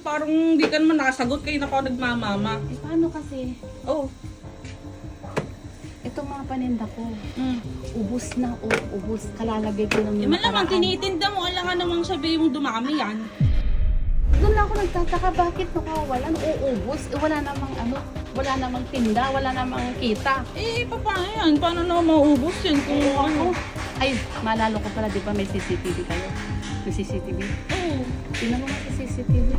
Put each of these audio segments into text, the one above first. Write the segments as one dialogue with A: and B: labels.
A: parang hindi ka naman nakasagot kayo na ako nagmamama.
B: Eh, paano kasi?
A: Oh.
B: Itong mga paninda ko,
A: Mm.
B: ubus na, ubus. Kalalagay ko ng
A: Eh, malamang tinitinda mo, alangan namang sabihin mo dumami yan.
B: Doon lang ako nagtataka, bakit nakawalan? Uubos. Eh, wala namang wala namang tinda, wala namang kita.
A: Eh, paano yan? Paano na maubos yan kung ano?
B: Ay, maalala ko pala, di ba may CCTV kayo? May CCTV?
A: Oh.
B: Tingnan mo nga sa CCTV.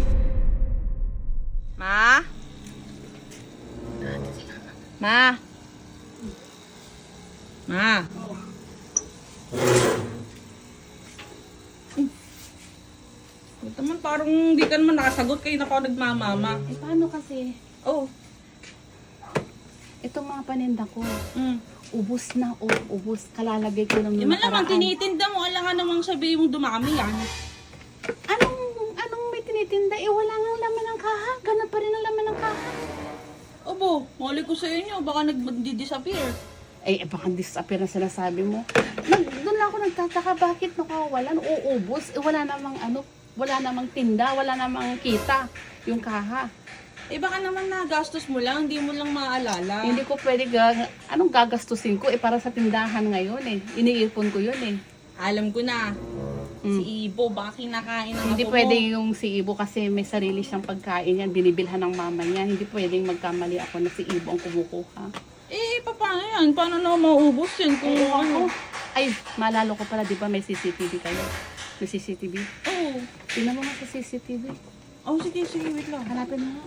A: Ma? Ma? Ma? Ba't naman parang hindi ka naman nakasagot kayo na ako nagmamama?
B: Eh, paano kasi?
A: Oh.
B: Itong mga paninda ko,
A: Mm.
B: ubus na, ubus. Kalalagay ko ng
A: Eh, malamang tinitinda mo, alangan namang sabihin mo dumami yan.
B: Anong may tinitinda? Eh, wala nga laman ng kaha. Ganun pa rin ang laman ng kaha.
A: Obo, mali ko sa inyo, baka nag-disappear.
B: Eh, baka disappear na sinasabi mo. Doon lang ako nagtataka, bakit nakawalan? Uubos. Eh, wala namang tinda, wala namang kita. Yung kaha.
A: Eh, baka naman nagastos mo lang, hindi mo lang maaalala.
B: Hindi ko pwede, anong gagastusin ko? Eh, para sa tindahan ngayon eh. Iniipon ko yun eh.
A: Alam ko na. Si Ibo, baka kinakain ng
B: Hindi
A: apo
B: pwede
A: mo.
B: yung si Ibo kasi may sarili siyang pagkain yan. Binibilhan ng mama niya. Hindi pwedeng magkamali ako na si Ibo ang kumukuha.
A: Eh, paano yan? Paano na maubos yan kung ano?
B: Ay, maalala ko pala, di ba may CCTV kayo? May CCTV?
A: Oh.
B: Tingnan mo nga sa CCTV.
A: Oh, sige, wait lang.
B: Hanapin mo nga.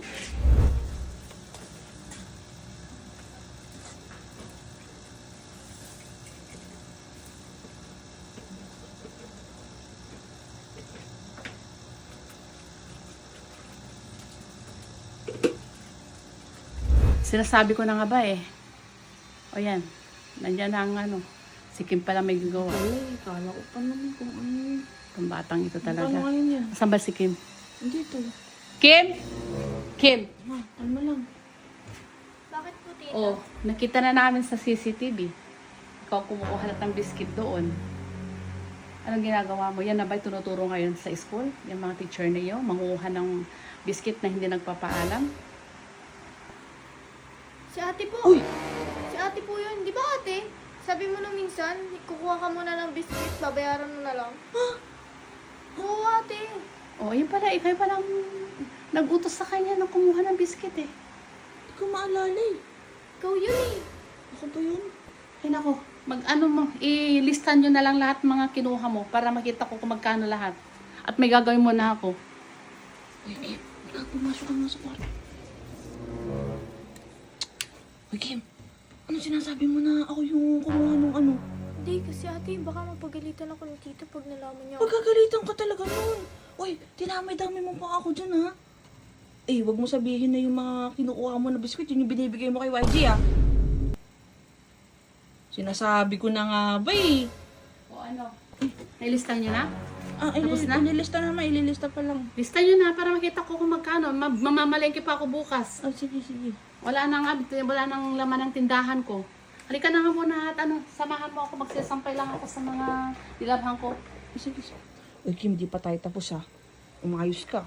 B: Sinasabi ko na nga ba eh. O yan. Nandiyan na ang si Kim pala may gagawa.
A: Ay, kala ko pa naman kung ano.
B: Itong batang ito
A: Paano
B: talaga.
A: ngayon yan?
B: Saan ba si Kim?
A: Dito.
B: Kim? Kim?
A: Ma, kalma lang.
C: Bakit po, tita?
B: Oh, nakita na namin sa CCTV. Ikaw kumukuha na ng biscuit doon. Anong ginagawa mo? Yan na ba'y tunuturo ngayon sa school? Yung mga teacher niyo, manguha ng biscuit na hindi nagpapaalam?
C: Si ate po.
A: Uy!
C: Si ate po yun. Di ba ate? Sabi mo nung minsan, kukuha ka muna ng biscuit, babayaran mo na lang. Oo, ate.
B: Oh, yun pala. Ikaw palang nag-utos sa kanya na kumuha ng biscuit eh.
A: Hindi ko maalala eh.
C: Ikaw yun eh.
A: Ako ba yun?
B: Ay nako, ilistan nyo na lang lahat mga kinuha mo para makita ko kung magkano lahat. At may gagawin mo na ako.
A: Uy, Kim. Pumasok ka nga sa kwarto. Uy, Kim. Ano sinasabi mo na ako yung kumuha ng ano?
C: Hindi, kasi ate, baka mapagalitan ako ng tita pag nalaman niya.
A: Pagkagalitan ka talaga nun. Uy, dinamay-dami mo pa ako dyan, ha? Eh, wag mo sabihin na yung mga kinukuha mo na biskuit, yun yung binibigay mo kay YG, ha? Sinasabi ko na nga ba, eh.
B: O ano? Nailistan nyo na?
A: Ah,
B: Tapos na?
A: ililista na naman, ililista pa lang.
B: Lista nyo na para makita ko kung magkano. Mamamalengke pa ako bukas.
A: Ah, sige.
B: Wala nang laman ng tindahan ko. Halika na nga muna at samahan mo ako. Magsisampay lang ako sa mga nilabhan ko.
A: Sige. Uy, Kim, di pa tayo tapos, ha? Umayos ka.